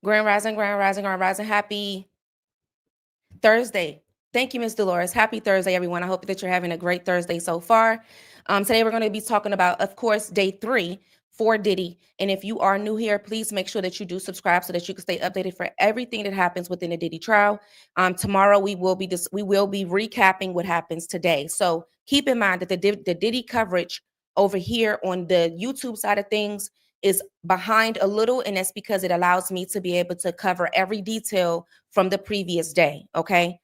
Grand Rising, Grand Rising, Grand Rising. Happy Thursday. Thank you, Miss Dolores. Happy Thursday, everyone. I hope that you're having a great Thursday so far. Today, we're going to be talking about, of course, day 3 for Diddy. And if you are new here, please make sure that you do subscribe so that you can stay updated for everything that happens within the Diddy trial. Tomorrow, we will be recapping what happens today. So keep in mind that the Diddy coverage over here on the YouTube side of things is behind a little, and that's because it allows me to be able to cover every detail from the previous day. Okay.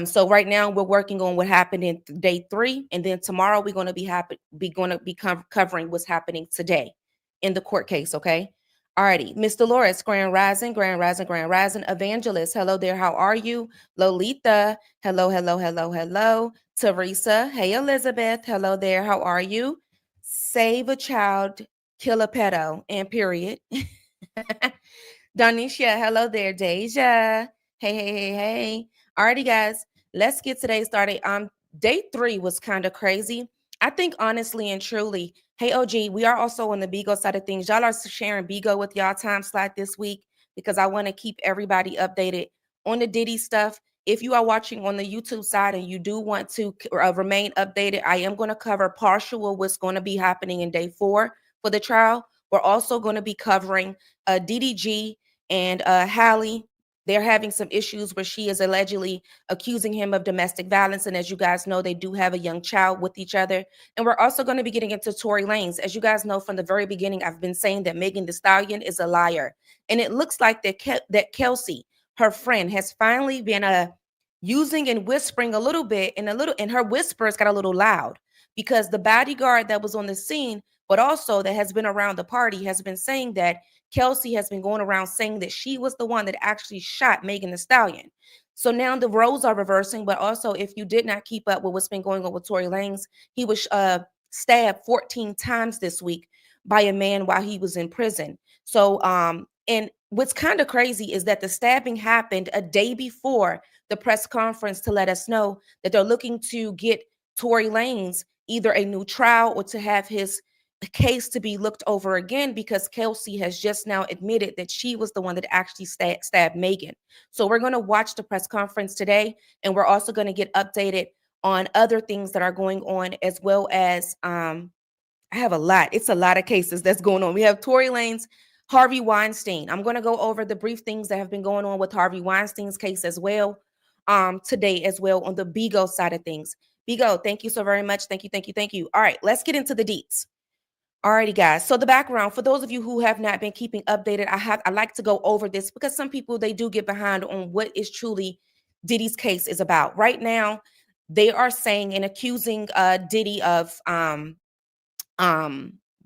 So right now we're working on what happened in day 3, and then tomorrow we're going to be covering what's happening today in the court case. Okay. Alrighty, Miss Dolores, Grand Rising, Grand Rising, Grand Rising, Evangelist, hello there, how are you? Lolita, hello, hello, hello, hello. Teresa, hey Elizabeth, hello there, how are you? Save a child, kill a pedo, and period. Donisha, hello there. Deja, hey, hey, hey, hey. Alrighty, guys, let's get today started. Day 3 was kind of crazy. I think honestly and truly, hey OG, we are also on the Bigo side of things. Y'all are sharing Bigo with y'all time slot this week because I want to keep everybody updated on the Diddy stuff. If you are watching on the YouTube side and you do want to remain updated, I am going to cover partial of what's going to be happening in day 4 for the trial. We're also going to be covering DDG and Hallie. They're having some issues where she is allegedly accusing him of domestic violence. And as you guys know, they do have a young child with each other. And we're also going to be getting into Tory Lanez. As you guys know, from the very beginning, I've been saying that Megan Thee Stallion is a liar. And it looks like that Kelsey, her friend, has finally been using and whispering a little bit, and her whispers got a little loud because the bodyguard that was on the scene, but also that has been around the party, has been saying that Kelsey has been going around saying that she was the one that actually shot Megan Thee Stallion. So now the roles are reversing, but also if you did not keep up with what's been going on with Tory Lanez, he was stabbed 14 times this week by a man while he was in prison. So and what's kind of crazy is that the stabbing happened a day before the press conference to let us know that they're looking to get Tory Lanez either a new trial or to have his case to be looked over again because Kelsey has just now admitted that she was the one that actually stabbed Megan. So we're going to watch the press conference today, and we're also going to get updated on other things that are going on, as well as I have a lot. It's a lot of cases that's going on. We have Tory Lanez, Harvey Weinstein. I'm going to go over the brief things that have been going on with Harvey Weinstein's case as well today as well on the Bigo side of things. Bigo, thank you so very much. Thank you, thank you, thank you. All right, let's get into the deets. Alrighty, guys. So the background, for those of you who have not been keeping updated, I like to go over this because some people, they do get behind on what is truly Diddy's case is about. Right now, they are saying and accusing Diddy of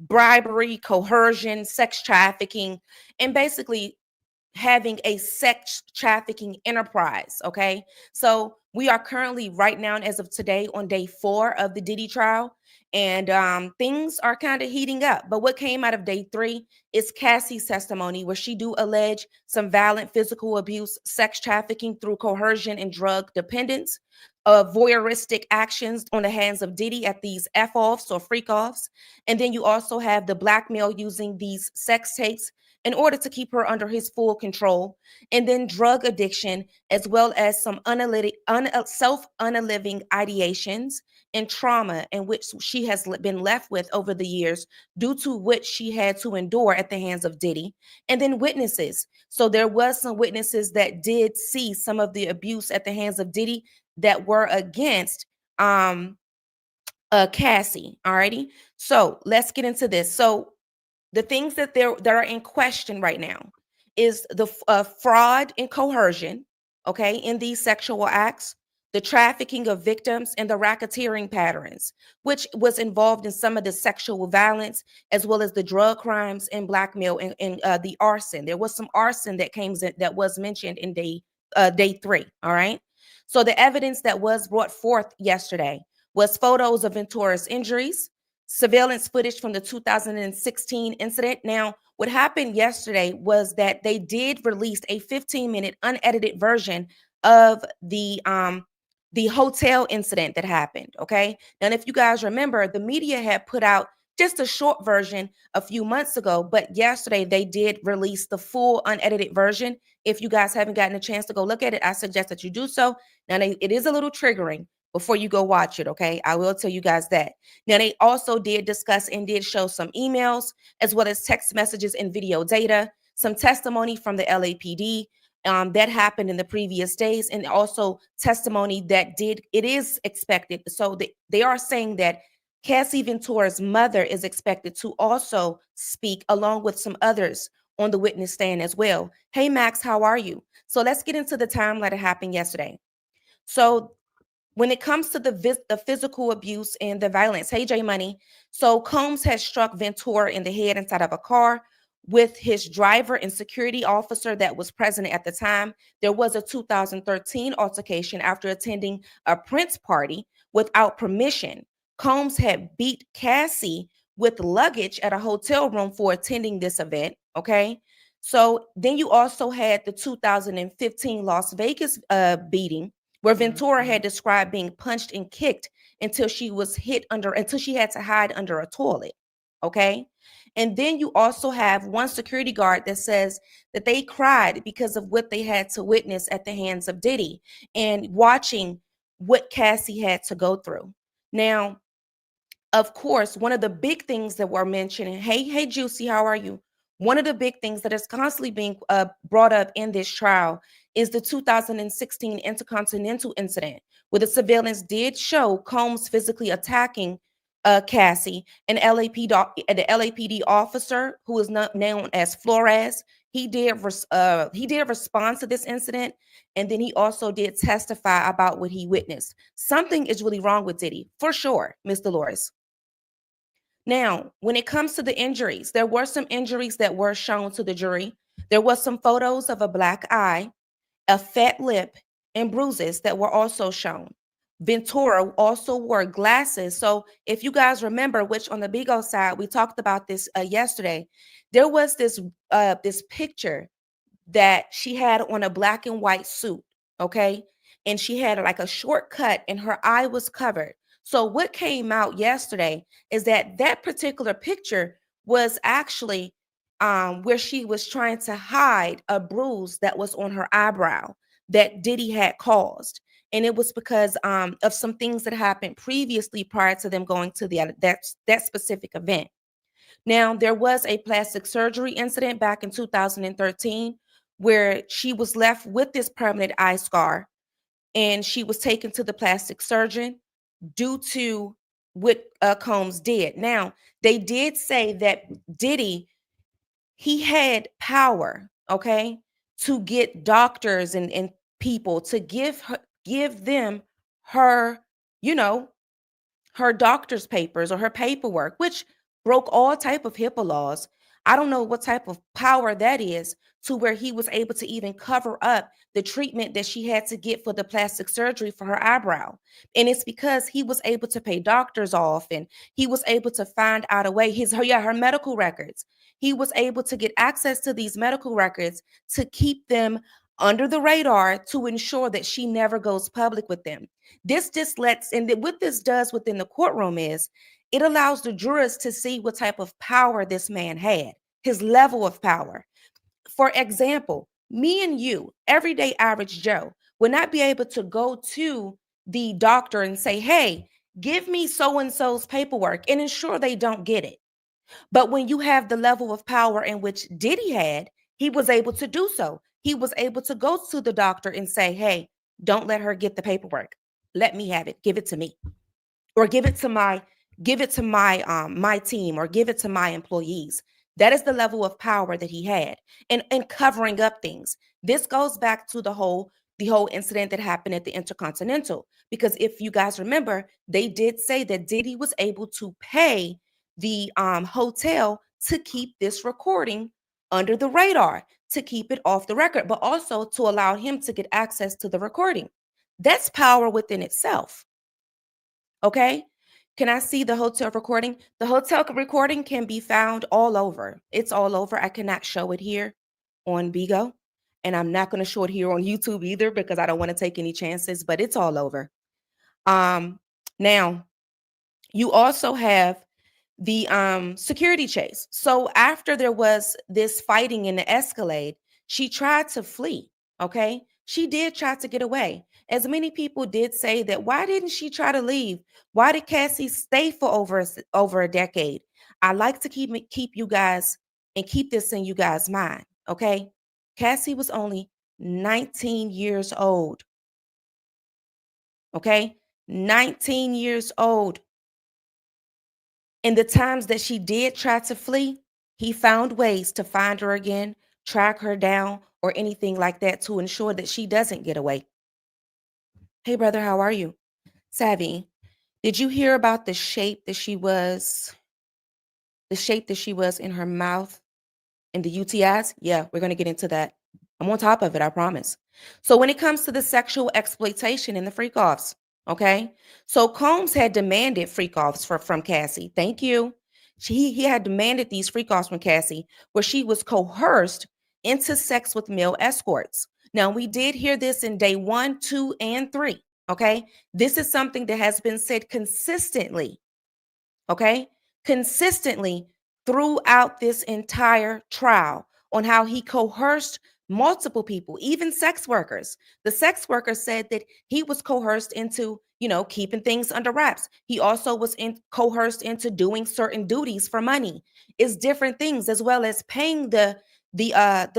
bribery, coercion, sex trafficking, and basically having a sex trafficking enterprise. Okay. So we are currently right now, as of today, on day 4 of the Diddy trial. And things are kind of heating up. But what came out of day 3 is Cassie's testimony, where she do allege some violent physical abuse, sex trafficking through coercion and drug dependence, voyeuristic actions on the hands of Diddy at these F-offs or freak-offs. And then you also have the blackmail using these sex tapes in order to keep her under his full control, and then drug addiction, as well as some self-unaliving ideations and trauma in which she has been left with over the years, due to which she had to endure at the hands of Diddy, and then witnesses. So there was some witnesses that did see some of the abuse at the hands of Diddy that were against Cassie. Alrighty, so let's get into this. So the things that are in question right now is the fraud and coercion, okay, in these sexual acts, the trafficking of victims, and the racketeering patterns, which was involved in some of the sexual violence, as well as the drug crimes and blackmail and the arson. There was some arson that was mentioned in day 3. All right. So the evidence that was brought forth yesterday was photos of Ventura's injuries, surveillance footage from the 2016 incident. Now, what happened yesterday was that they did release a 15-minute unedited version of the hotel incident that happened. Okay. And if you guys remember, the media had put out just a short version a few months ago, but yesterday they did release the full unedited version. If you guys haven't gotten a chance to go look at it, I suggest that you do so. Now, it is a little triggering before you go watch it, okay? I will tell you guys that. Now, they also did discuss and did show some emails, as well as text messages and video data, some testimony from the LAPD that happened in the previous days, and also testimony that it is expected. So they are saying that Cassie Ventura's mother is expected to also speak along with some others on the witness stand as well. Hey, Max, how are you? So let's get into the timeline that happened yesterday. So when it comes to the physical abuse and the violence, hey J Money. So Combs has struck Ventura in the head inside of a car with his driver and security officer that was present at the time. There was a 2013 altercation after attending a Prince party without permission. Combs had beat Cassie with luggage at a hotel room for attending this event. Okay. So then you also had the 2015 Las Vegas beating where Ventura had described being punched and kicked until she had to hide under a toilet. Okay. And then you also have one security guard that says that they cried because of what they had to witness at the hands of Diddy and watching what Cassie had to go through. Now, of course, one of the big things that we're mentioning, hey, Juicy, how are you? One of the big things that is constantly being brought up in this trial is the 2016 Intercontinental incident, where the surveillance did show Combs physically attacking Cassie, an the LAPD officer who is known as Flores. He did respond to this incident, and then he also did testify about what he witnessed. Something is really wrong with Diddy, for sure, Miss Dolores. Now, when it comes to the injuries, there were some injuries that were shown to the jury. There was some photos of a black eye, a fat lip, and bruises that were also shown. Ventura also wore glasses. So if you guys remember, which on the Bigo side, we talked about this yesterday, there was this picture that she had on a black and white suit, okay? And she had like a short cut and her eye was covered. So what came out yesterday is that particular picture was actually where she was trying to hide a bruise that was on her eyebrow that Diddy had caused. And it was because of some things that happened previously prior to them going to that specific event. Now, there was a plastic surgery incident back in 2013 where she was left with this permanent eye scar and she was taken to the plastic surgeon due to what Combs did. Now, they did say that Diddy, he had power, okay, to get doctors and people to give them her, you know, her doctor's papers or her paperwork, which broke all type of HIPAA laws. I don't know what type of power that is to where he was able to even cover up the treatment that she had to get for the plastic surgery for her eyebrow. And it's because he was able to pay doctors off and he was able to find out a way her medical records. He was able to get access to these medical records to keep them under the radar to ensure that she never goes public with them. This just lets, and what this does within the courtroom is it allows the jurors to see what type of power this man had, his level of power. For example, me and you, everyday average Joe, would not be able to go to the doctor and say, hey, give me so and so's paperwork and ensure they don't get it. But when you have the level of power in which Diddy had, he was able to do so. He was able to go to the doctor and say, hey, don't let her get the paperwork. Let me have it. Give it to me. Or give it to my team or give it to my employees. That is the level of power that he had and covering up things. This goes back to the whole incident that happened at the Intercontinental. Because if you guys remember, they did say that Diddy was able to pay the hotel to keep this recording under the radar, to keep it off the record, but also to allow him to get access to the recording. That's power within itself. Okay. Can I see the hotel recording? The hotel recording can be found all over. It's all over. I cannot show it here on Bigo. And I'm not going to show it here on YouTube either because I don't want to take any chances, but it's all over. Now, you also have the security chase. So after there was this fighting in the Escalade, she tried to flee. Okay, she did try to get away. As many people did say that, why didn't she try to leave? Why did Cassie stay for over a decade? I like to keep you guys and keep this in you guys' mind. Okay, Cassie was only 19 years old. Okay, 19 years old. In the times that she did try to flee, he found ways to find her again, track her down, or anything like that to ensure that she doesn't get away. Hey, brother, how are you? Savvy, did you hear about the shape that she was in her mouth and the UTIs? Yeah, we're going to get into that. I'm on top of it, I promise. So when it comes to the sexual exploitation and the freak offs, okay? So Combs had demanded freak offs from Cassie. Thank you. He had demanded these freak offs from Cassie, where she was coerced into sex with male escorts. Now, we did hear this in day 1, 2, and 3. Okay. This is something that has been said consistently, okay, consistently throughout this entire trial on how he coerced multiple people, even sex workers. The sex worker said that he was coerced into, keeping things under wraps. He also was coerced into doing certain duties for money. It's different things, as well as paying the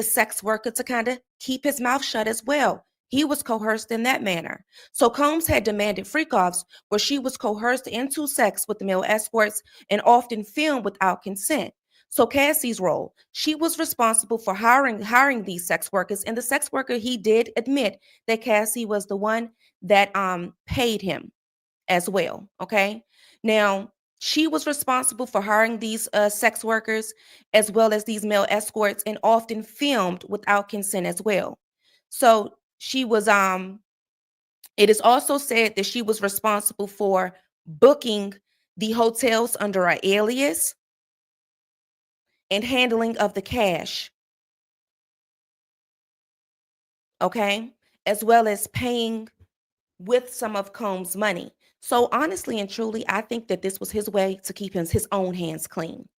sex worker to kind of keep his mouth shut as well. He was coerced in that manner. So Combs had demanded freak-offs where she was coerced into sex with the male escorts and often filmed without consent. So Cassie's role, she was responsible for hiring these sex workers, and the sex worker, he did admit that Cassie was the one that paid him as well. Okay, now she was responsible for hiring these sex workers as well as these male escorts, and often filmed without consent as well. So she was it is also said that she was responsible for booking the hotels under an alias and handling of the cash, okay, as well as paying with some of Combs' money. So honestly and truly, I think that this was his way to keep his own hands clean.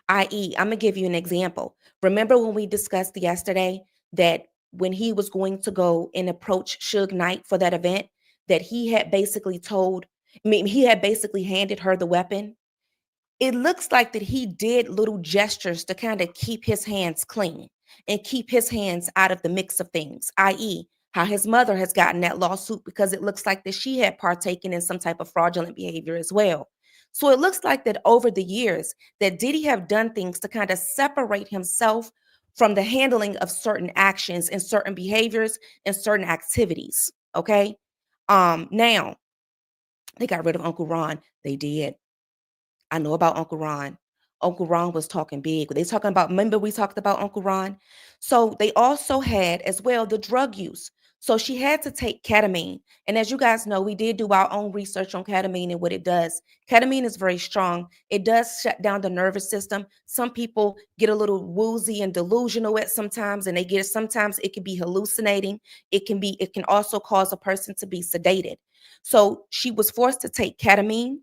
I.e., I'm gonna give you an example. Remember when we discussed yesterday that when he was going to go and approach Suge Knight for that event, that he had basically handed her the weapon. It looks like that he did little gestures to kind of keep his hands clean and keep his hands out of the mix of things, i.e., how his mother has gotten that lawsuit because it looks like that she had partaken in some type of fraudulent behavior as well. So it looks like that over the years that Diddy have done things to kind of separate himself from the handling of certain actions and certain behaviors and certain activities. Okay. Now they got rid of Uncle Ron. They did. I know about Uncle Ron. Uncle Ron was talking big. They talking about, remember we talked about Uncle Ron? So they also had as well the drug use. So she had to take ketamine. And as you guys know, we did do our own research on ketamine and what it does. Ketamine is very strong. It does shut down the nervous system. Some people get a little woozy and delusional at sometimes, and sometimes it can be hallucinating. It can also cause a person to be sedated. So she was forced to take ketamine,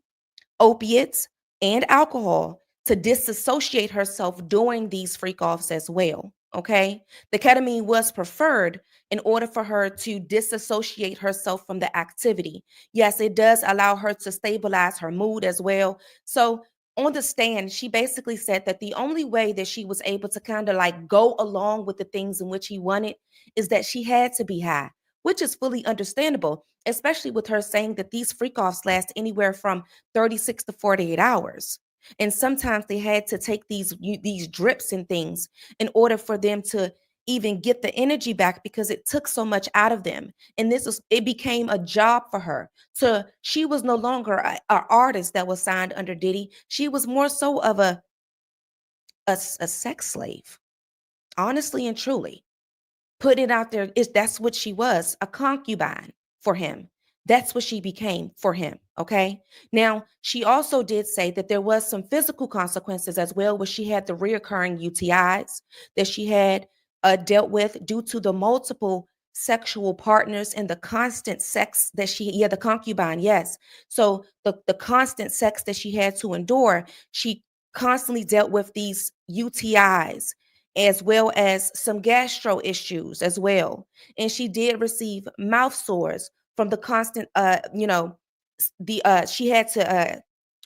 opiates, and alcohol to disassociate herself during these freak offs as well. Okay. The ketamine was preferred in order for her to disassociate herself from the activity. Yes, it does allow her to stabilize her mood as well. So, on the stand, she basically said that the only way that she was able to kind of like go along with the things in which he wanted is that she had to be high, which is fully understandable, especially with her saying that these freak offs last anywhere from 36 to 48 hours. And sometimes they had to take these drips and things in order for them to even get the energy back because it took so much out of them. And it became a job for her. So she was no longer a artist that was signed under Diddy. She was more so of a sex slave, honestly and truly. Put it out there, is that's what she was, a concubine for him. That's what she became for him. Okay. Now, she also did say that there was some physical consequences as well, where she had the reoccurring UTIs that she had dealt with due to the multiple sexual partners and the constant sex that the concubine, yes. So the constant sex that she had to endure, she constantly dealt with these UTIs as well as some gastro issues as well. And she did receive mouth sores from the constant the she had to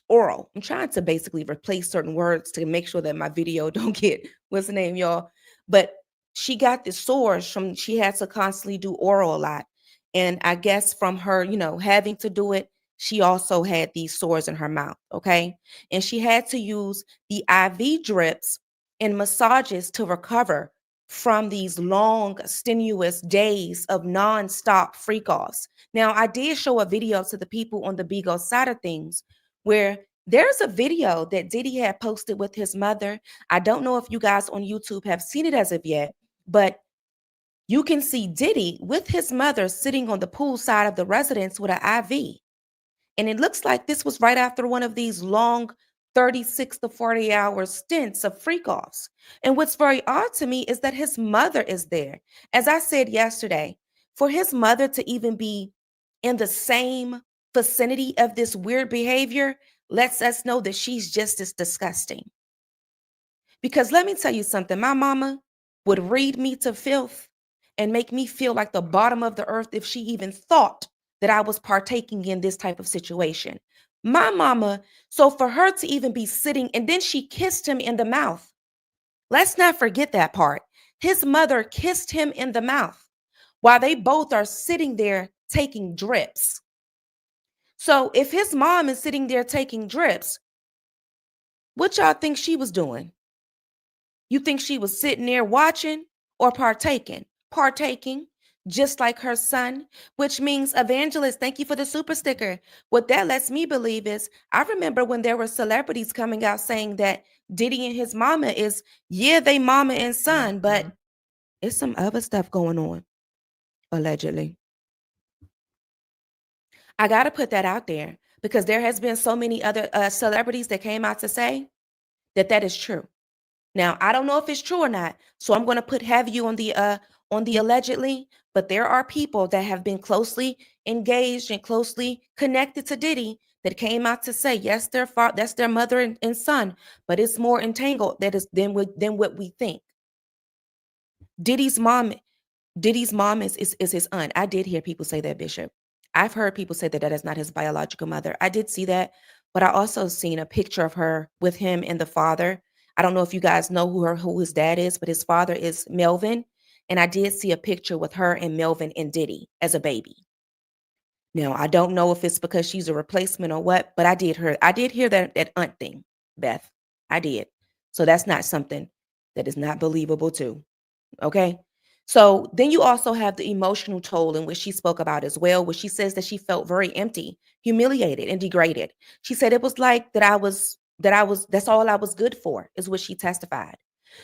oral. I'm trying to basically replace certain words to make sure that my video don't get what's the name, y'all. But she got the sores from she had to constantly do oral a lot. And I guess from her, having to do it, she also had these sores in her mouth. Okay. And she had to use the IV drips and massages to recover from these long, strenuous days of nonstop freak offs. Now, I did show a video to the people on the Bigo side of things where there's a video that Diddy had posted with his mother. I don't know if you guys on YouTube have seen it as of yet, but you can see Diddy with his mother sitting on the pool side of the residence with an IV. And it looks like this was right after one of these long 36 to 40 hour stints of freak offs. And what's very odd to me is that his mother is there. As I said yesterday, for his mother to even be in the same vicinity of this weird behavior lets us know that she's just as disgusting. Because let me tell you something, my mama would read me to filth and make me feel like the bottom of the earth if she even thought that I was partaking in this type of situation. My mama, so for her to even be sitting and then she kissed him in the mouth. Let's not forget that part. His mother kissed him in the mouth while they both are sitting there taking drips. So if his mom is sitting there taking drips, what y'all think she was doing? You think she was sitting there watching or partaking? Partaking, just like her son, which means evangelist. Thank you for the super sticker. What that lets me believe is I remember when there were celebrities coming out saying that Diddy and his mama is, yeah, they mama and son, but it's some other stuff going on, allegedly. I got to put that out there because there has been so many other celebrities that came out to say that that is true. Now, I don't know if it's true or not, so I'm going to have you on the allegedly, but there are people that have been closely engaged and closely connected to Diddy that came out to say yes, that's their mother and son, but it's more entangled that is than what we think. Diddy's mom Diddy's mom is his aunt. I did hear people say that, Bishop. I've heard people say that that is not his biological mother. I did see that, but I also seen a picture of her with him and the father. I don't know if you guys know who his dad is, but his father is Melvin, and I did see a picture with her and Melvin and Diddy as a baby. Now, I don't know if it's because she's a replacement or what, but I did hear that aunt thing, Beth. I did. So that's not something that is not believable too. Okay. So then you also have the emotional toll in which she spoke about as well, where she says that she felt very empty, humiliated, and degraded. She said it was like that's all I was good for, is what she testified.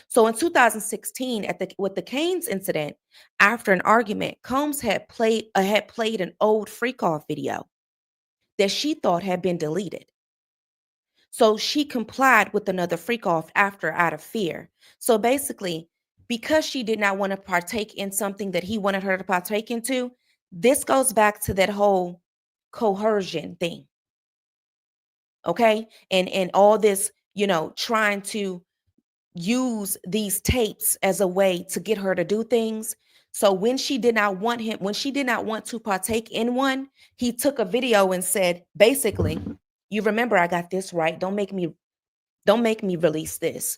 So in 2016, with the Canes incident, after an argument, Combs had played an old freak off video that she thought had been deleted. So she complied with another freak off after out of fear. So basically, because she did not want to partake in something that he wanted her to partake into, this goes back to that whole coercion thing. Okay? And all this, trying to use these tapes as a way to get her to do things. So when she did not want to partake in one, he took a video and said, basically, you remember I got this right. Don't make me release this.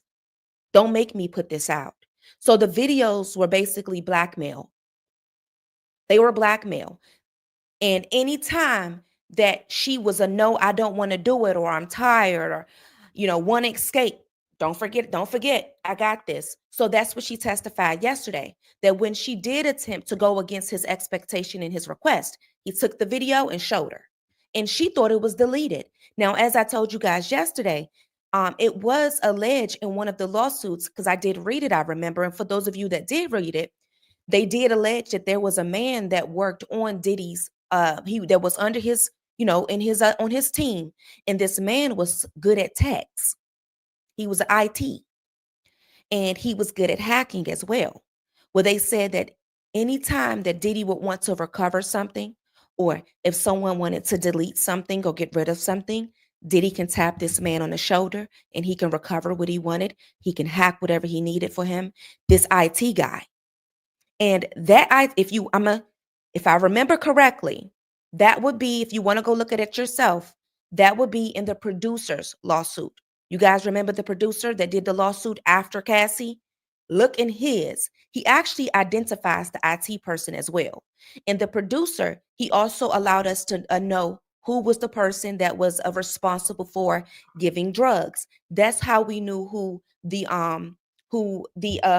Don't make me put this out. So the videos were basically blackmail. They were blackmail. And anytime that she was a no, I don't want to do it, or I'm tired, or, want to escape, don't forget, I got this. So that's what she testified yesterday, that when she did attempt to go against his expectation and his request, he took the video and showed her. And she thought it was deleted. Now, as I told you guys yesterday, it was alleged in one of the lawsuits, because I did read it, I remember. And for those of you that did read it, they did allege that there was a man that worked on Diddy's that was under his, in his on his team, and this man was good at techs. He was IT, and he was good at hacking as well. Well, they said that anytime that Diddy would want to recover something, or if someone wanted to delete something or get rid of something, Diddy can tap this man on the shoulder and he can recover what he wanted. He can hack whatever he needed for him. This IT guy. And that if I remember correctly, that would be, if you want to go look at it yourself, that would be in the producer's lawsuit. You guys remember the producer that did the lawsuit after Cassie? Look in his. He actually identifies the IT person as well. And the producer, he also allowed us to know who was the person that was responsible for giving drugs. That's how we knew who the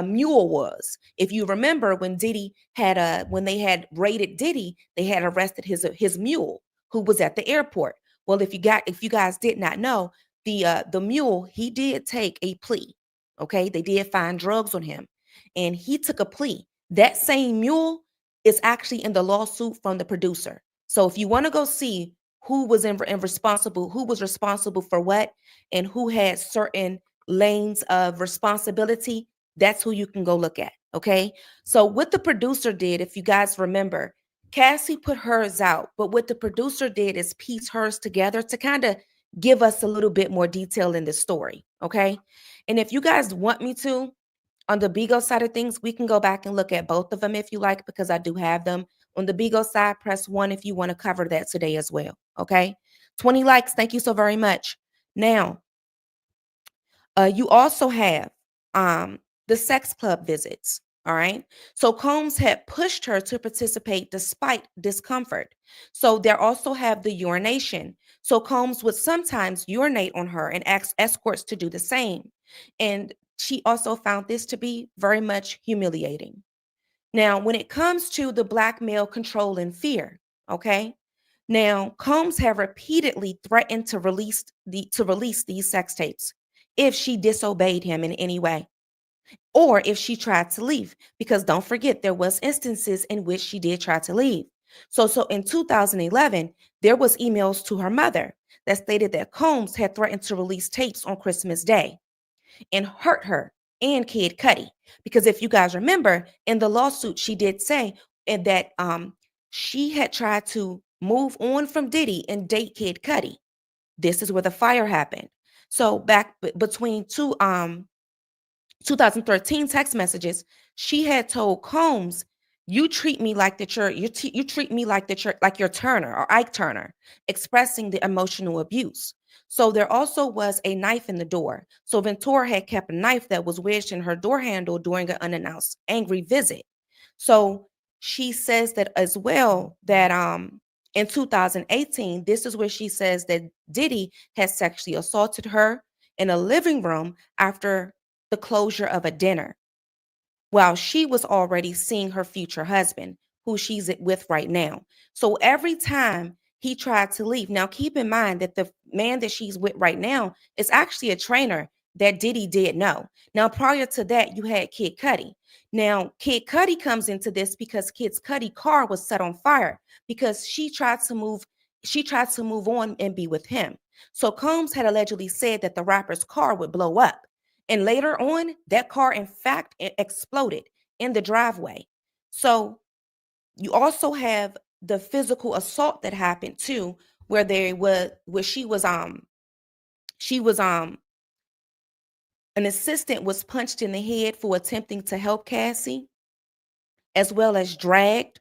mule was. If you remember, when they had raided Diddy, they had arrested his mule who was at the airport. Well, if you guys did not know, the mule, he did take a plea. Okay, they did find drugs on him, and he took a plea. That same mule is actually in the lawsuit from the producer. So if you want to go see who was responsible for what, and who had certain lanes of responsibility, that's who you can go look at. Okay. So, what the producer did, if you guys remember, Cassie put hers out, but what the producer did is piece hers together to kind of give us a little bit more detail in the story. Okay. And if you guys want me to, on the Bigo side of things, we can go back and look at both of them if you like, because I do have them. On the Bigo side, press 1 if you want to cover that today as well. Okay. 20 likes. Thank you so very much. Now, you also have the sex club visits. All right. So Combs had pushed her to participate despite discomfort. So there also have the urination. So Combs would sometimes urinate on her and ask escorts to do the same. And she also found this to be very much humiliating. Now, when it comes to the blackmail, control, and fear, okay. Now, Combs had repeatedly threatened to release these sex tapes if she disobeyed him in any way, or if she tried to leave. Because don't forget, there was instances in which she did try to leave. So in 2011, there was emails to her mother that stated that Combs had threatened to release tapes on Christmas Day and hurt her and Kid Cudi. Because if you guys remember, in the lawsuit, she did say that she had tried to move on from Diddy and date Kid Cudi. This is where the fire happened. So back between 2013 text messages, she had told Combs, "You treat me like that you treat me like that like you're Turner or Ike Turner," expressing the emotional abuse. So there also was a knife in the door. So Ventura had kept a knife that was wedged in her door handle during an unannounced angry visit. So she says that as well, that in 2018, this is where she says that Diddy had sexually assaulted her in a living room after the closure of a dinner, while she was already seeing her future husband, who she's with right now. So every time he tried to leave, now keep in mind that the man that she's with right now is actually a trainer that Diddy did know. Now, prior to that, you had Kid Cudi. Now, Kid Cudi comes into this because Kid Cudi car was set on fire because she tried to move on and be with him. So Combs had allegedly said that the rapper's car would blow up. And later on, that car, in fact, exploded in the driveway. So you also have the physical assault that happened too, where she was an assistant was punched in the head for attempting to help Cassie, as well as dragged.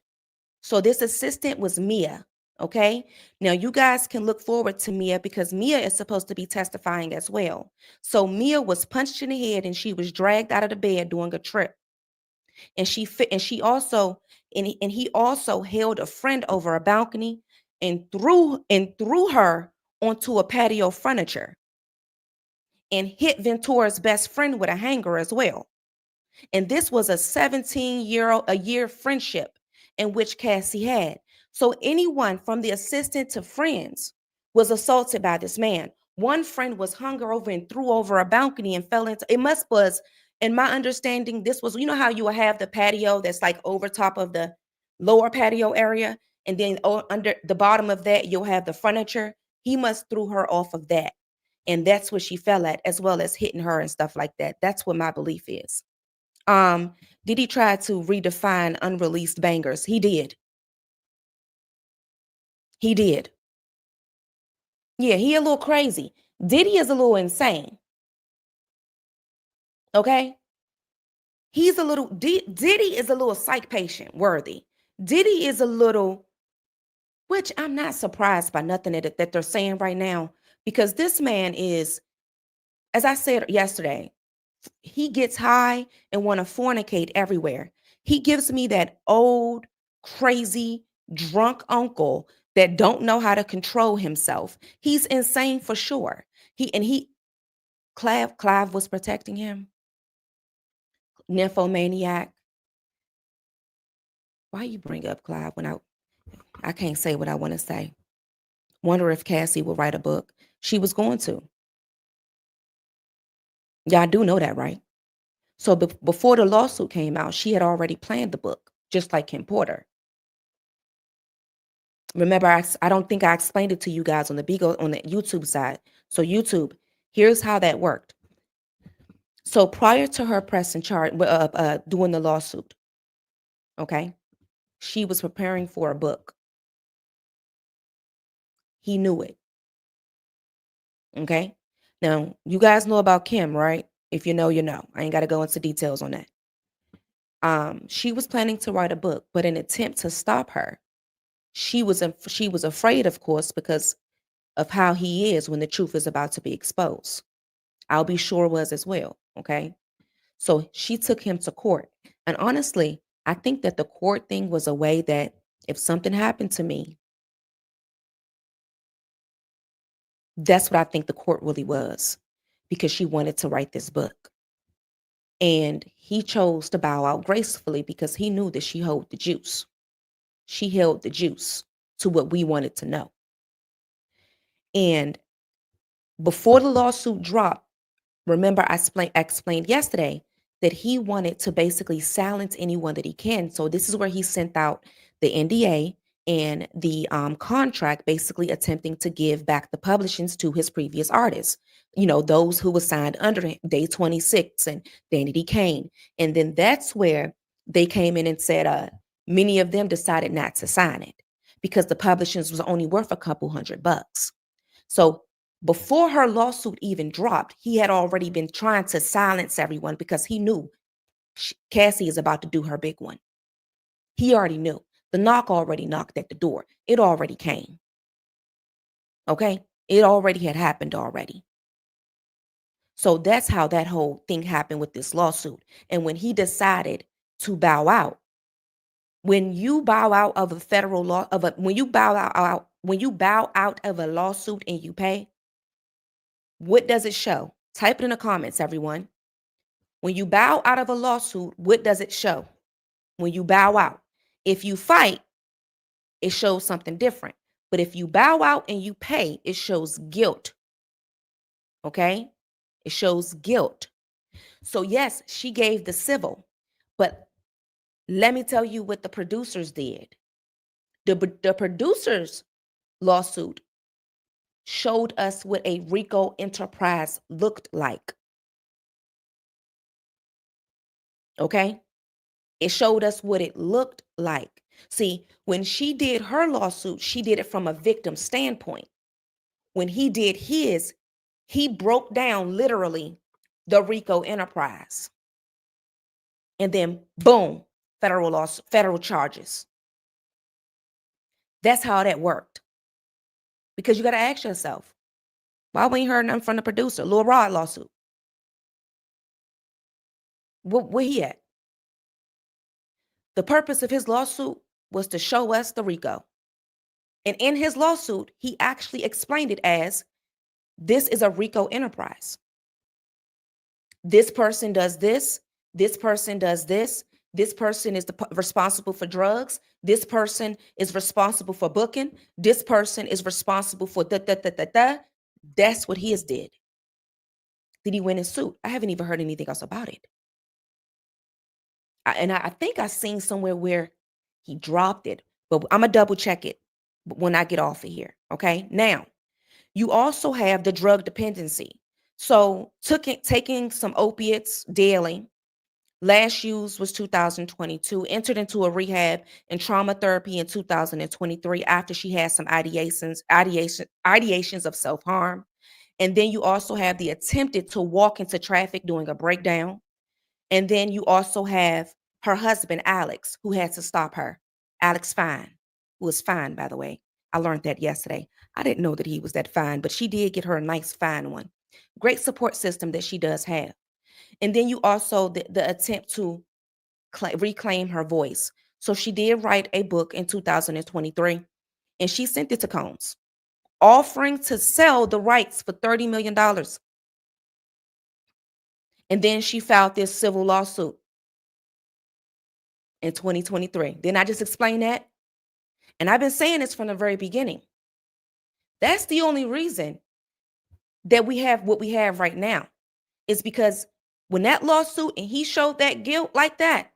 So this assistant was Mia. Okay. Now you guys can look forward to Mia because Mia is supposed to be testifying as well. So Mia was punched in the head and she was dragged out of the bed during a trip. And she also and he also held a friend over a balcony and threw her onto a patio furniture and hit Ventura's best friend with a hanger as well. And this was a 17-year friendship in which Cassie had. So anyone from the assistant to friends was assaulted by this man. One friend was hung over and threw over a balcony and fell into it. Must was, in my understanding, this was, you know how you will have the patio that's like over top of the lower patio area, and then under the bottom of that, you'll have the furniture. He must threw her off of that. And that's what she fell at, as well as hitting her and stuff like that. That's what my belief is. Um, did he try to redefine unreleased bangers? He did. He did. Yeah, he a little crazy. Diddy is a little insane. Okay? Diddy is a little psych patient worthy. Diddy is a little, which I'm not surprised by nothing that they're saying right now, because this man is, as I said yesterday, he gets high and want to fornicate everywhere. He gives me that old, crazy, drunk uncle that don't know how to control himself. He's insane for sure. Clive was protecting him. Nymphomaniac. Why you bring up Clive when I can't say what I want to say? Wonder if Cassie will write a book. She was going to. Y'all do know that, right? So before the lawsuit came out, she had already planned the book, just like Kim Porter. Remember, I don't think I explained it to you guys on the YouTube side. So YouTube, here's how that worked. So prior to her pressing charge, doing the lawsuit, okay, she was preparing for a book. He knew it. Okay. Now you guys know about Kim, right? If you know, you know. I ain't got to go into details on that. She was planning to write a book, but in an attempt to stop her, she was afraid, of course, because of how he is when the truth is about to be exposed. I'll be sure was as well. Okay. So she took him to court. And honestly, I think that the court thing was a way that if something happened to me, that's what I think the court really was, because she wanted to write this book. And he chose to bow out gracefully because he knew that she held the juice. She held the juice to what we wanted to know. And before the lawsuit dropped, remember I explained yesterday that he wanted to basically silence anyone that he can. So this is where he sent out the NDA and the contract, basically attempting to give back the publishings to his previous artists. You know, those who were signed under him, Day 26 and Danny D. Kane. And then that's where they came in and said many of them decided not to sign it because the publishings was only worth a couple $100. So before her lawsuit even dropped, he had already been trying to silence everyone because he knew Cassie is about to do her big one. He already knew. The knock already knocked at the door. It already came. Okay? It already had happened already. So that's how that whole thing happened with this lawsuit. And when he decided to bow out, when you bow out of a federal law when you bow out of a lawsuit and you pay, what does it show? Type it in the comments, everyone. When you bow out of a lawsuit, what does it show? When you bow out. If you fight, it shows something different. But if you bow out and you pay, it shows guilt. Okay? It shows guilt. So yes, she gave the civil, but let me tell you what the producers did. The producers' lawsuit showed us what a RICO enterprise looked like. Okay? It showed us what it looked like. See, when she did her lawsuit, she did it from a victim standpoint. When he did his, he broke down literally the RICO enterprise. And then boom, federal charges. That's how that worked. Because you got to ask yourself, why we ain't heard nothing from the producer? Lil Rod lawsuit. Where he at? The purpose of his lawsuit was to show us the RICO. And in his lawsuit, he actually explained it as this is a RICO enterprise. This person does this. This person does this. This person is responsible for drugs. This person is responsible for booking. This person is responsible for da. That's what his did. Did he win his suit? I haven't even heard anything else about it. I think I seen somewhere where he dropped it, but I'm going to double check it when I get off of here. Okay. Now, you also have the drug dependency. So taking some opiates daily Last used was 2022, entered into a rehab and trauma therapy in 2023 after she had some ideations of self-harm. And then you also have the attempted to walk into traffic doing a breakdown. And then you also have her husband, Alex, who had to stop her. Alex Fine, who was fine, by the way. I learned that yesterday. I didn't know that he was that fine, but she did get her a nice fine one. Great support system that she does have. And then you also the attempt to reclaim her voice. So she did write a book in 2023 and she sent it to Combs, offering to sell the rights for $30 million. And then she filed this civil lawsuit in 2023. Didn't I just explain that? And I've been saying this from the very beginning. That's the only reason that we have what we have right now, is because when that lawsuit and he showed that guilt like that,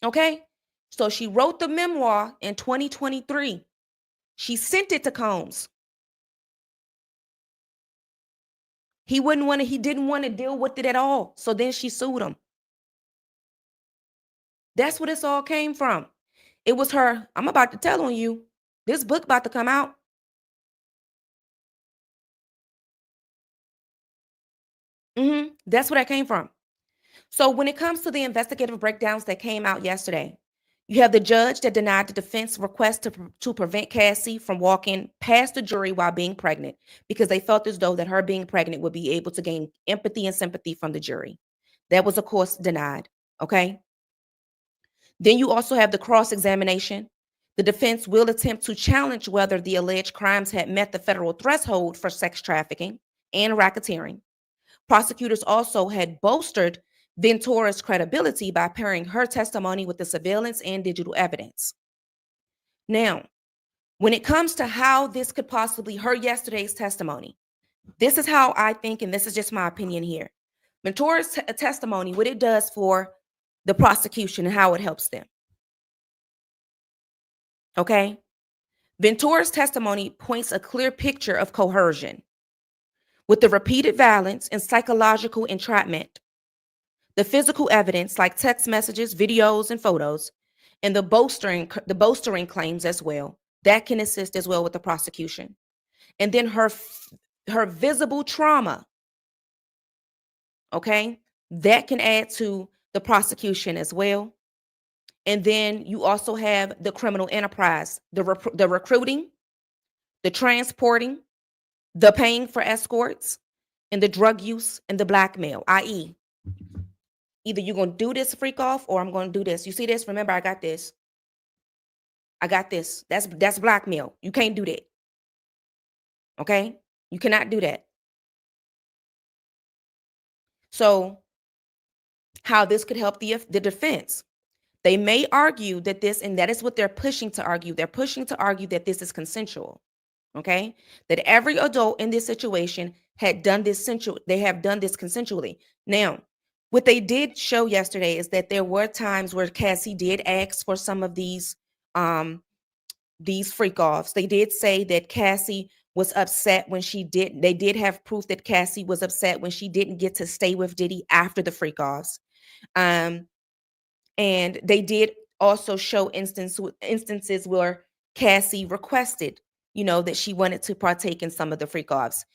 okay? So she wrote the memoir in 2023. She sent it to Combs. He didn't want to deal with it at all. So then she sued him. That's where this all came from. It was her, I'm about to tell on you. This book about to come out. That's where that came from. So when it comes to the investigative breakdowns that came out yesterday, you have the judge that denied the defense request to prevent Cassie from walking past the jury while being pregnant because they felt as though that her being pregnant would be able to gain empathy and sympathy from the jury. That was, of course, denied. Okay. Then you also have the cross-examination. The defense will attempt to challenge whether the alleged crimes had met the federal threshold for sex trafficking and racketeering. Prosecutors also had bolstered Ventura's credibility by pairing her testimony with the surveillance and digital evidence. Now, when it comes to how this could possibly hurt yesterday's testimony, this is how I think, and this is just my opinion here. Ventura's testimony, what it does for the prosecution and how it helps them. Okay? Ventura's testimony paints a clear picture of coercion with the repeated violence and psychological entrapment, the physical evidence like text messages, videos, and photos, and the bolstering claims as well. That can assist as well with the prosecution. And then her visible trauma, okay? That can add to the prosecution as well. And then you also have the criminal enterprise, the recruiting, the transporting, the paying for escorts, and the drug use and the blackmail, i.e., either you're going to do this freak off or I'm going to do this. You see this? Remember, I got this. I got this. That's blackmail. You can't do that. Okay? You cannot do that. So, how this could help the defense? They may argue that this, and that is what they're pushing to argue. They're pushing to argue that this is consensual. Okay? That every adult in this situation had done this they have done this consensually. Now, what they did show yesterday is that there were times where Cassie did ask for some of these freak offs. They did say that Cassie was upset when they did have proof that Cassie was upset when she didn't get to stay with Diddy after the freak offs. And they did also show instances where Cassie requested, that she wanted to partake in some of the freak offs.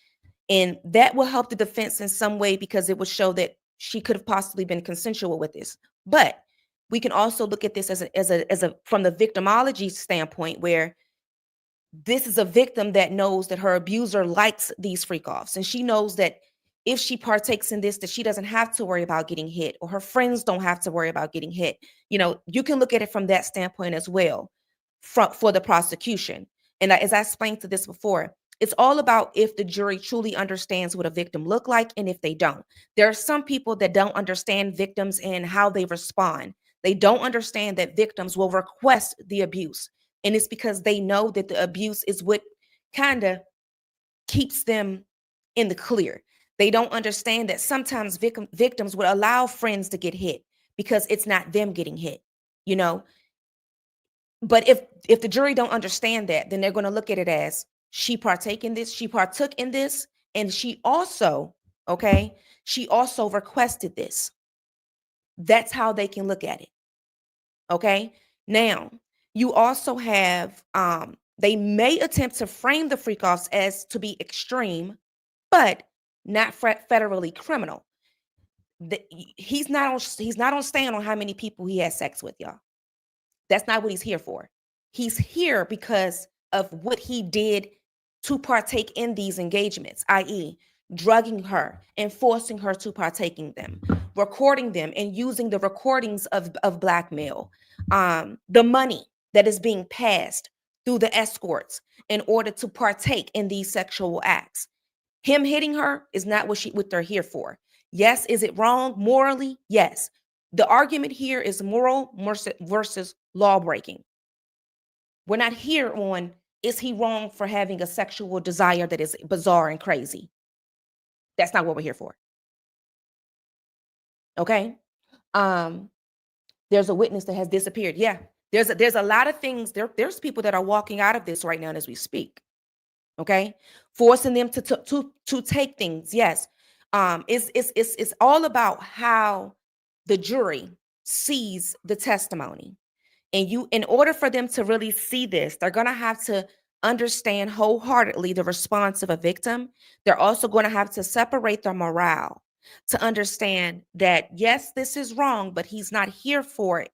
And that will help the defense in some way because it will show that she could have possibly been consensual with this. But we can also look at this as a from the victimology standpoint, where this is a victim that knows that her abuser likes these freak offs, and she knows that if she partakes in this, that she doesn't have to worry about getting hit, or her friends don't have to worry about getting hit. You can look at it from that standpoint as well, for the prosecution. And as I explained to this before, it's all about if the jury truly understands what a victim look like, and if they don't. There are some people that don't understand victims and how they respond. They don't understand that victims will request the abuse, and it's because they know that the abuse is what kind of keeps them in the clear. They don't understand that sometimes victims would allow friends to get hit because it's not them getting hit, you know. But if the jury don't understand that, then they're going to look at it as she partook in this, and she also requested this. That's how they can look at it. Okay. Now, you also have they may attempt to frame the freak offs as to be extreme, but not federally criminal. He's not on stand on how many people he has sex with, y'all. That's not what he's here for. He's here because of what he did to partake in these engagements, i.e., drugging her and forcing her to partake in them, recording them and using the recordings of blackmail, the money that is being passed through the escorts in order to partake in these sexual acts. Him hitting her is not what they're here for. Yes, is it wrong morally? Yes. The argument here is moral versus law breaking. We're not here on is he wrong for having a sexual desire that is bizarre and crazy. That's not what we're here for. Okay? Um there's a witness that has disappeared. Yeah. There's a lot of things there's people that are walking out of this right now as we speak. Okay, forcing them to take things. Yes, it's all about how the jury sees the testimony, and in order for them to really see this, they're gonna have to understand wholeheartedly the response of a victim. They're also going to have to separate their morale to understand that yes, this is wrong, but he's not here for it.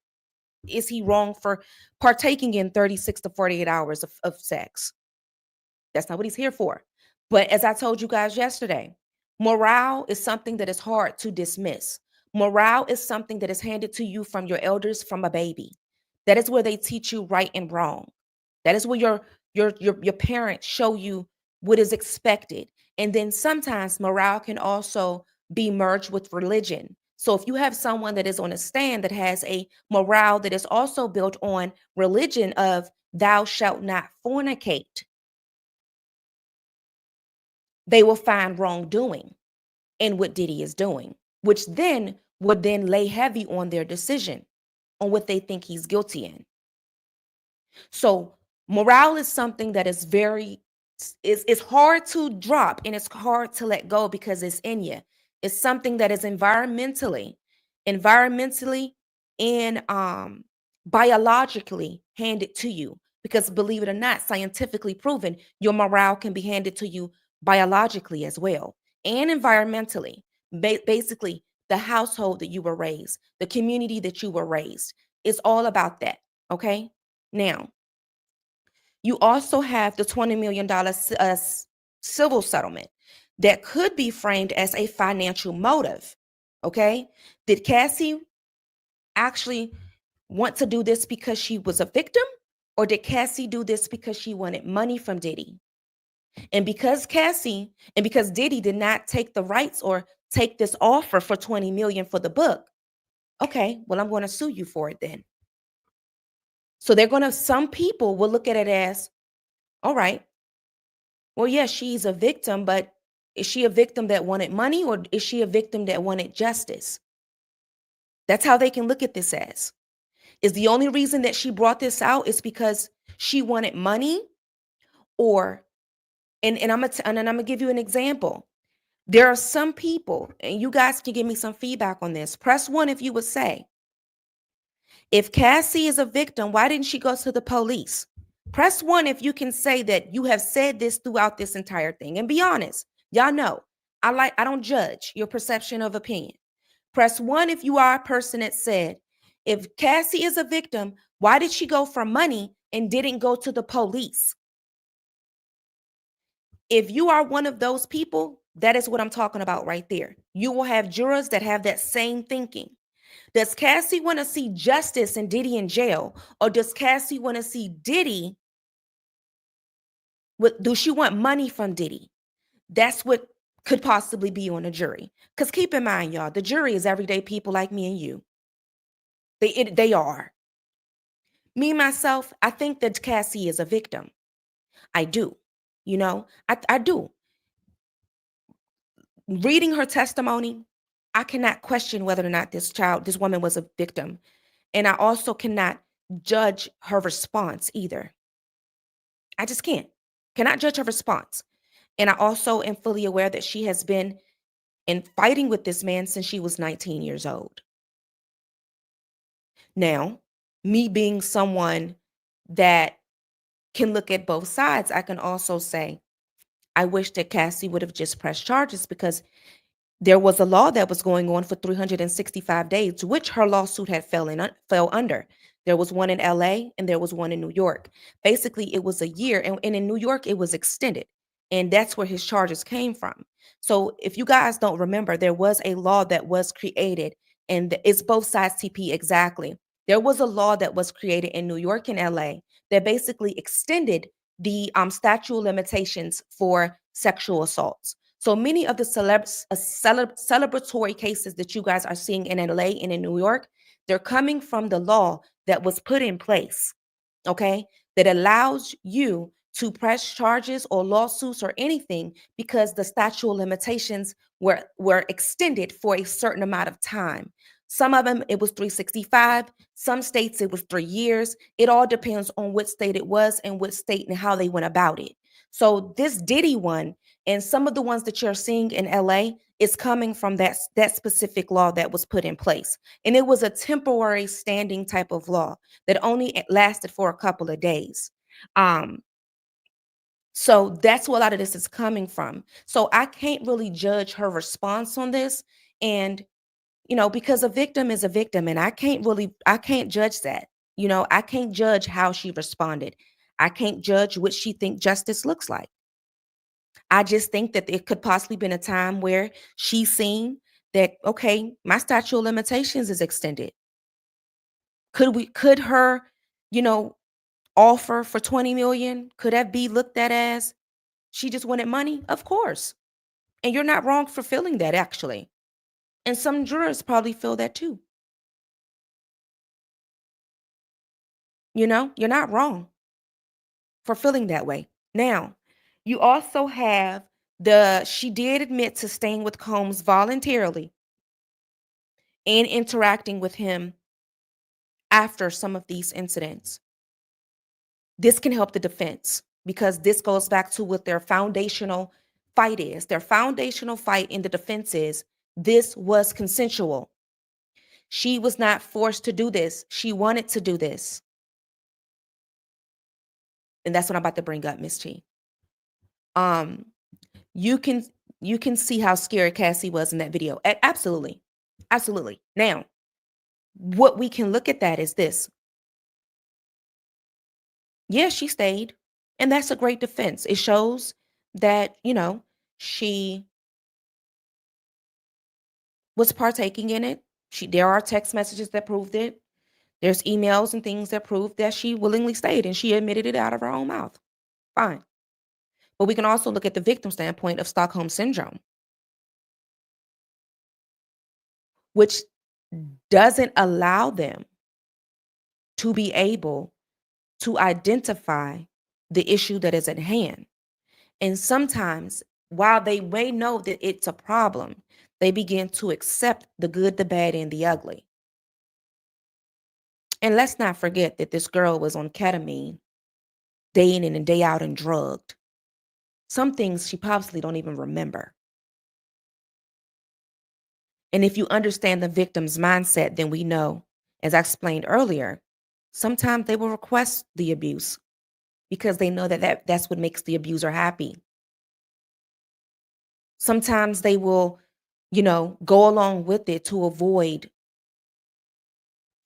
Is he wrong for partaking in 36 to 48 hours of sex? That's not what he's here for. But as I told you guys yesterday, morale is something that is hard to dismiss. Morale is something that is handed to you from your elders from a baby. That is where they teach you right and wrong. That is where your parents show you what is expected. And then sometimes morale can also be merged with religion. So if you have someone that is on a stand that has a morale that is also built on religion of thou shalt not fornicate, they will find wrongdoing in what Diddy is doing, which then would then lay heavy on their decision on what they think he's guilty in. So morale is something that is it's hard to drop and it's hard to let go because it's in you. It's something that is environmentally and biologically handed to you. Because believe it or not, scientifically proven, your morale can be handed to you biologically as well and environmentally. Basically, the household that you were raised, the community that you were raised, it's all about that. Okay. Now, you also have the $20 million civil settlement that could be framed as a financial motive. Okay. Did Cassie actually want to do this because she was a victim? Or did Cassie do this because she wanted money from Diddy? And because Diddy did not take the rights or take this offer for 20 million for the book, okay, well, I'm going to sue you for it then. So some people will look at it as, all right, well, yes, she's a victim, but is she a victim that wanted money or is she a victim that wanted justice? That's how they can look at this as. Is the only reason that she brought this out is because she wanted money? Or and I'm gonna give you an example. There are some people, and you guys can give me some feedback on this. Press 1 if you would say, if Cassie is a victim, why didn't she go to the police? Press 1 if you can say that you have said this throughout this entire thing. And be honest. Y'all know, I don't judge your perception of opinion. Press 1 if you are a person that said, if Cassie is a victim, why did she go for money and didn't go to the police? If you are one of those people, that is what I'm talking about right there. You will have jurors that have that same thinking. Does Cassie want to see justice and Diddy in jail? Or does Cassie want to see Diddy? Do she want money from Diddy? That's what could possibly be on a jury. Because keep in mind, y'all, the jury is everyday people like me and you. They are. Me, myself, I think that Cassie is a victim. I do. I do. Reading her testimony, I cannot question whether or not this woman was a victim. And I also cannot judge her response either. I just can't. Cannot judge her response. And I also am fully aware that she has been in fighting with this man since she was 19 years old. Now, me being someone that can look at both sides, I can also say, I wish that Cassie would have just pressed charges because there was a law that was going on for 365 days, which her lawsuit had fell under. There was one in LA and there was one in New York. Basically, it was a year, and in New York, it was extended. And that's where his charges came from. So, if you guys don't remember, there was a law that was created, and it's both sides TP exactly. There was a law that was created in New York and LA that basically extended the statute of limitations for sexual assaults. So many of the celebratory cases that you guys are seeing in LA and in New York, they're coming from the law that was put in place, okay, that allows you to press charges or lawsuits or anything because the statute of limitations were extended for a certain amount of time. Some of them it was 365, some states it was 3 years. It all depends on what state it was and what state and how they went about it. So this Diddy one and some of the ones that you're seeing in LA is coming from that specific law that was put in place. And it was a temporary standing type of law that only lasted for a couple of days. Um, so that's where a lot of this is coming from. So I can't really judge her response on this. And, because a victim is a victim, and I can't judge that. I can't judge how she responded. I can't judge what she think justice looks like. I just think that it could possibly been a time where she's seen that, okay, my statute of limitations is extended. Could her, you know, offer for 20 million, could that be looked at as she just wanted money? Of course. And you're not wrong for feeling that actually. And some jurors probably feel that too. You're not wrong for feeling that way. Now, you also have she did admit to staying with Combs voluntarily and interacting with him after some of these incidents. This can help the defense because this goes back to what their foundational fight is. Their foundational fight in the defense is this was consensual. She was not forced to do this. She wanted to do this. And that's what I'm about to bring up, Miss T. Um, you can you can see how scared Cassie was in that video. Absolutely. Absolutely. Now, what we can look at that is this. Yeah, she stayed. And that's a great defense. It shows that, she was partaking in it. There are text messages that proved it. There's emails and things that prove that she willingly stayed and she admitted it out of her own mouth. Fine. But we can also look at the victim standpoint of Stockholm syndrome, which doesn't allow them to be able to identify the issue that is at hand. And sometimes, while they may know that it's a problem, they begin to accept the good, the bad, and the ugly. And let's not forget that this girl was on ketamine day in and day out and drugged. Some things she possibly don't even remember. And if you understand the victim's mindset, then we know, as I explained earlier, sometimes they will request the abuse because they know that's what makes the abuser happy. Sometimes they will, go along with it to avoid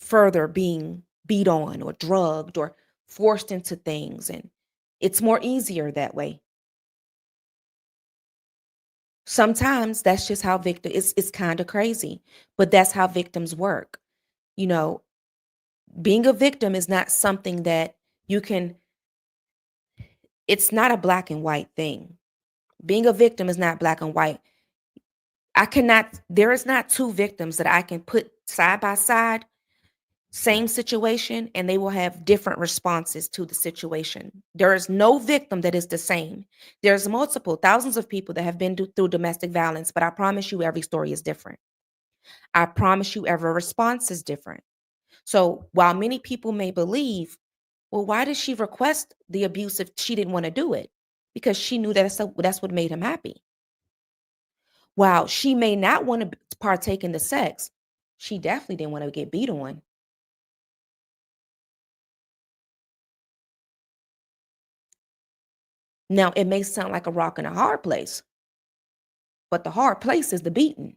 further being beat on or drugged or forced into things. And it's more easier that way. Sometimes that's just how it's kind of crazy, but that's how victims work. You know, being a victim is not something that you can, it's not a black and white thing. Being a victim is not black and white. There is not two victims that I can put side by side, same situation, and they will have different responses to the situation. There is no victim that is the same. There's multiple, thousands of people that have been through domestic violence, but I promise you every story is different. I promise you every response is different. So while many people may believe, well, why did she request the abuse if she didn't want to do it? Because she knew that's what made him happy. While she may not want to partake in the sex, she definitely didn't want to get beat on. Now, it may sound like a rock and a hard place, but the hard place is the beating.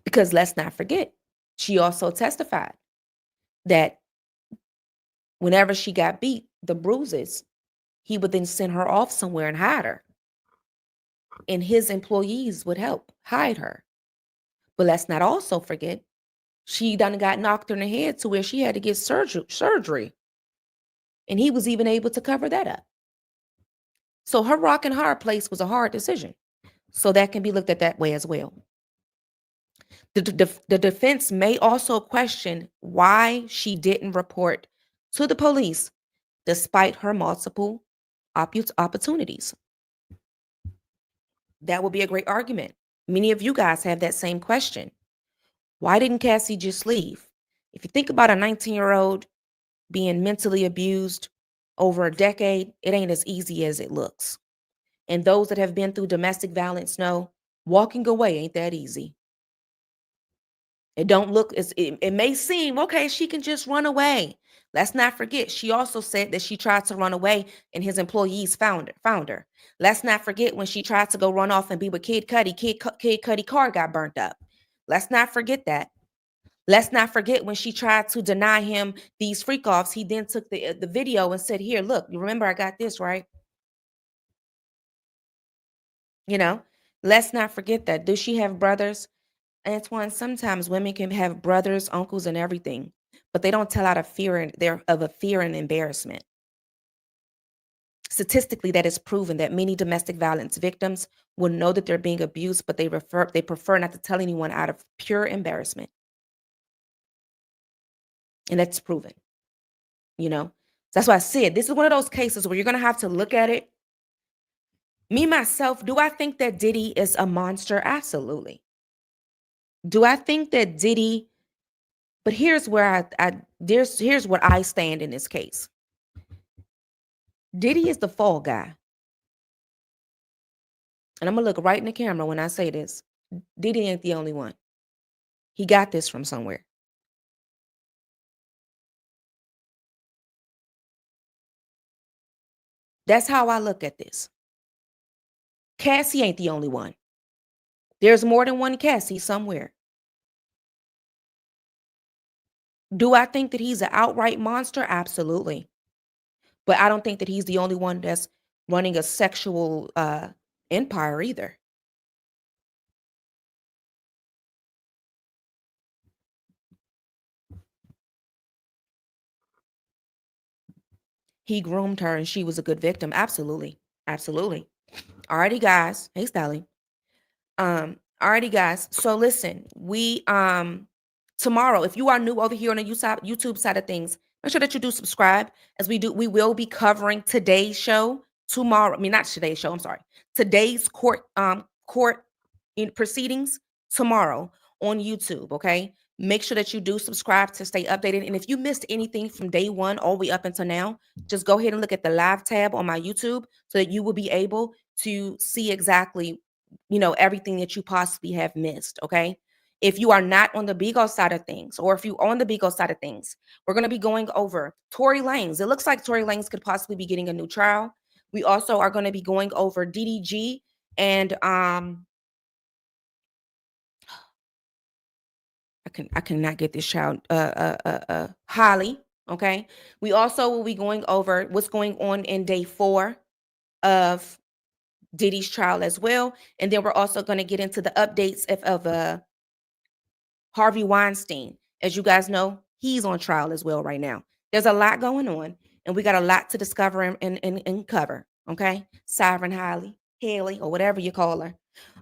Because let's not forget, she also testified that whenever she got beat, the bruises, he would then send her off somewhere and hide her. And his employees would help hide her. But let's not also forget, she done got knocked in the head to where she had to get surgery. And he was even able to cover that up. So her rock and hard place was a hard decision. So that can be looked at that way as well. The defense may also question why she didn't report to the police despite her multiple opportunities. That would be a great argument. Many of you guys have that same question. Why didn't Cassie just leave? If you think about a 19-year-old being mentally abused over a decade, it ain't as easy as it looks. And those that have been through domestic violence know walking away ain't that easy. It don't look as it may seem okay, she can just run away. Let's not forget, she also said that she tried to run away and his employees found her. Let's not forget when she tried to go run off and be with Kid Cudi, Kid Cudi car got burnt up. Let's not forget that. Let's not forget when she tried to deny him these freak offs, he then took the video and said, "Here, look, you remember I got this, right?" You know, let's not forget that. Does she have brothers? Antoine, sometimes women can have brothers, uncles, and everything, but they don't tell out of fear and of a fear and embarrassment. Statistically, that is proven that many domestic violence victims will know that they're being abused, but they prefer not to tell anyone out of pure embarrassment. And that's proven, you know. That's why I said this is one of those cases where you're gonna have to look at it. Me, myself, do I think that Diddy is a monster? Absolutely. Do I think that Diddy, but here's where here's what I stand in this case. Diddy is the fall guy. And I'm gonna look right in the camera when I say this. Diddy ain't the only one. He got this from somewhere. That's how I look at this. Cassie ain't the only one. There's more than one Cassie somewhere. Do I think that he's an outright monster? Absolutely. But I don't think that he's the only one that's running a sexual empire either. He groomed her and she was a good victim. Absolutely. Absolutely. Alrighty, guys. Hey, Sally. Alrighty, guys. So listen, we tomorrow, if you are new over here on the YouTube side of things, make sure that you do subscribe as we will be covering today's show tomorrow. I mean, not today's show, I'm sorry. Today's court in proceedings tomorrow on YouTube, okay? Make sure that you do subscribe to stay updated. And if you missed anything from day one all the way up until now, just go ahead and look at the live tab on my YouTube so that you will be able to see exactly, everything that you possibly have missed, okay? If you are not on the Bigo side of things, or if you are on the Bigo side of things, we're going to be going over Tory Lanez. It looks like Tory Lanez could possibly be getting a new trial. We also are going to be going over DDG and I cannot get this child Holly, okay? We also will be going over what's going on in day 4 of Diddy's trial as well, and then we're also going to get into the updates of Harvey Weinstein. As you guys know, he's on trial as well right now. There's a lot going on, and we got a lot to discover and cover. Okay, Sovereign Haley, or whatever you call her.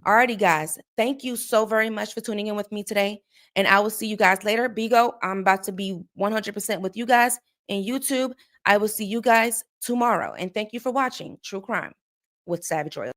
Alrighty, guys. Thank you so very much for tuning in with me today, and I will see you guys later. Bigo, I'm about to be 100% with you guys in YouTube. I will see you guys tomorrow, and thank you for watching True Crime with Savage Royal.